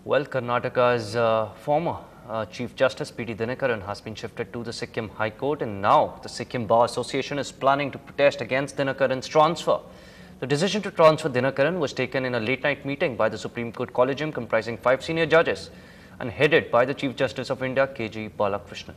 Well, Karnataka's former Chief Justice P.T. Dinakaran has been shifted to the Sikkim High Court, and now the Sikkim Bar Association is planning to protest against Dinakaran's transfer. The decision to transfer Dinakaran was taken in a late-night meeting by the Supreme Court Collegium comprising 5 senior judges and headed by the Chief Justice of India, K.G. Balakrishnan.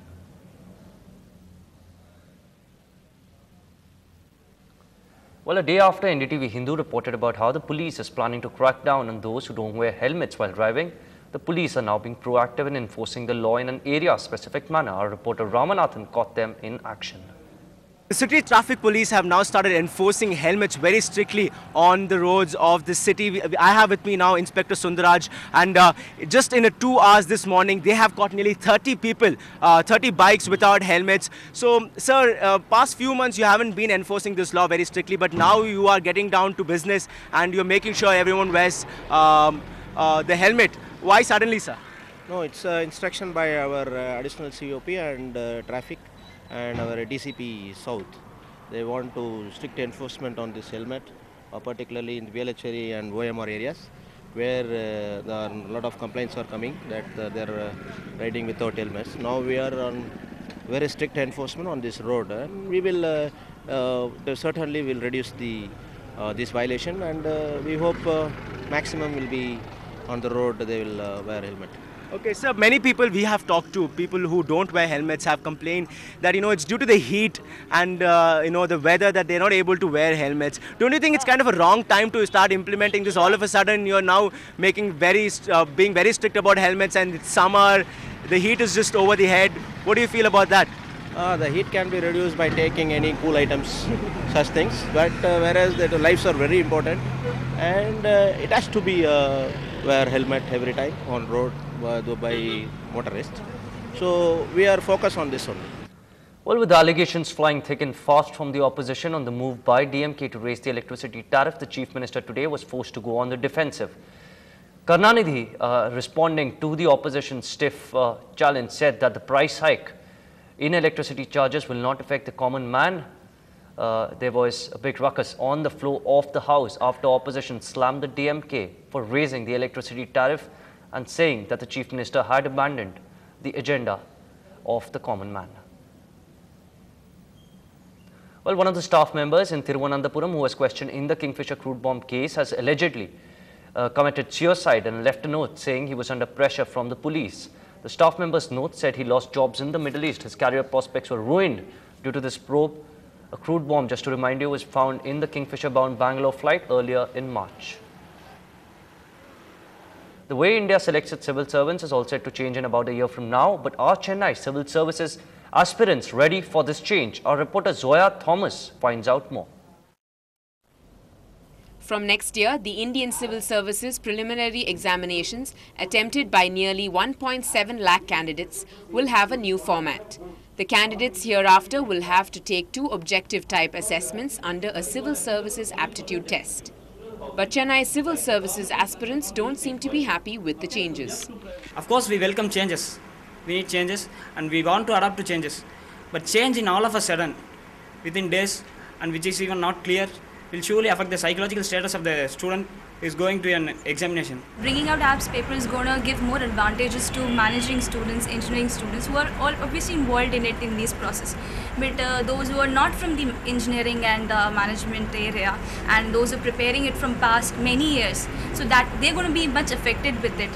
Well, a day after Ndtv-Hindu reported about how the police is planning to crack down on those who don't wear helmets while driving, the police are now being proactive in enforcing the law in an area-specific manner. Our reporter Ramanathan caught them in action. The city traffic police have now started enforcing helmets very strictly on the roads of the city. I have with me now Inspector Sundaraj, and just in 2 hours this morning they have caught nearly 30 people, 30 bikes without helmets. So sir, past few months you haven't been enforcing this law very strictly, but now you are getting down to business and you're making sure everyone wears the helmet. Why suddenly, sir? No, it's instruction by our additional COP and traffic and our DCP South. They want to strict enforcement on this helmet, particularly in VLHRE and OMR areas, where there are a lot of complaints are coming that they're riding without helmets. Now we are on very strict enforcement on this road. We will certainly will reduce this violation, and we hope maximum will be on the road. They will wear helmet. Okay, sir, many people we have talked to, people who don't wear helmets, have complained that, it's due to the heat and, the weather that they're not able to wear helmets. Don't you think it's kind of a wrong time to start implementing this? All of a sudden, you're now being very strict about helmets, and it's summer, the heat is just over the head. What do you feel about that? The heat can be reduced by taking any cool items, such things. But whereas the lives are very important, and it has to be wear helmet every time on road by motorists. So we are focused on this only. Well, with allegations flying thick and fast from the opposition on the move by DMK to raise the electricity tariff, the Chief Minister today was forced to go on the defensive. Karunanidhi, responding to the opposition's stiff challenge, said that the price hike in electricity charges will not affect the common man. There was a big ruckus on the floor of the House after opposition slammed the DMK for raising the electricity tariff and saying that the Chief Minister had abandoned the agenda of the common man. Well, one of the staff members in Thiruvananthapuram who was questioned in the Kingfisher crude bomb case has allegedly committed suicide and left a note saying he was under pressure from the police. The staff member's note said he lost jobs in the Middle East. His career prospects were ruined due to this probe. A crude bomb, just to remind you, was found in the Kingfisher-bound Bangalore flight earlier in March. The way India selects its civil servants is all set to change in about a year from now, but are Chennai civil services aspirants ready for this change? Our reporter Zoya Thomas finds out more. From next year, the Indian Civil Services preliminary examinations attempted by nearly 1.7 lakh candidates will have a new format. The candidates hereafter will have to take 2 objective type assessments under a civil services aptitude test. But Chennai civil services aspirants don't seem to be happy with the changes. Of course, we welcome changes. We need changes and we want to adapt to changes. But change in all of a sudden, within days, and which is even not clear, will surely affect the psychological status of the student who is going to an examination. Bringing out apps paper is going to give more advantages to managing students, engineering students who are all obviously involved in it in this process. But those who are not from the engineering and management area, and those who are preparing it from past many years, so that they're going to be much affected with it.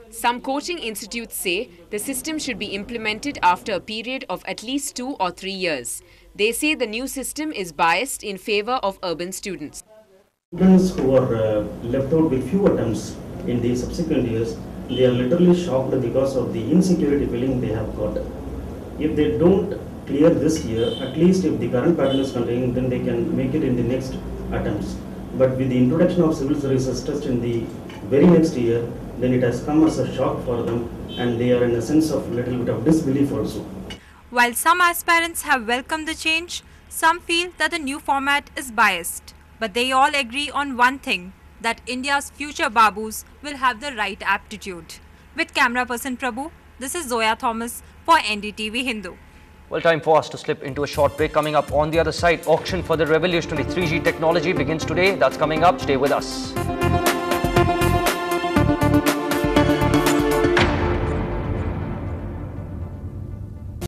Some coaching institutes say the system should be implemented after a period of at least 2 or 3 years. They say the new system is biased in favor of urban students. Students who are left out with few attempts in the subsequent years, they are literally shocked because of the insecurity feeling they have got. If they don't clear this year, at least if the current pattern is continuing, then they can make it in the next attempts. But with the introduction of civil services test in the very next year, then it has come as a shock for them, and they are in a sense of little bit of disbelief also. While some aspirants have welcomed the change, some feel that the new format is biased. But they all agree on one thing, that India's future Babus will have the right aptitude. With camera person Prabhu, this is Zoya Thomas for Ndtv-Hindu. Well, time for us to slip into a short break. Coming up on the other side, auction for the revolutionary 3G technology begins today. That's coming up. Stay with us.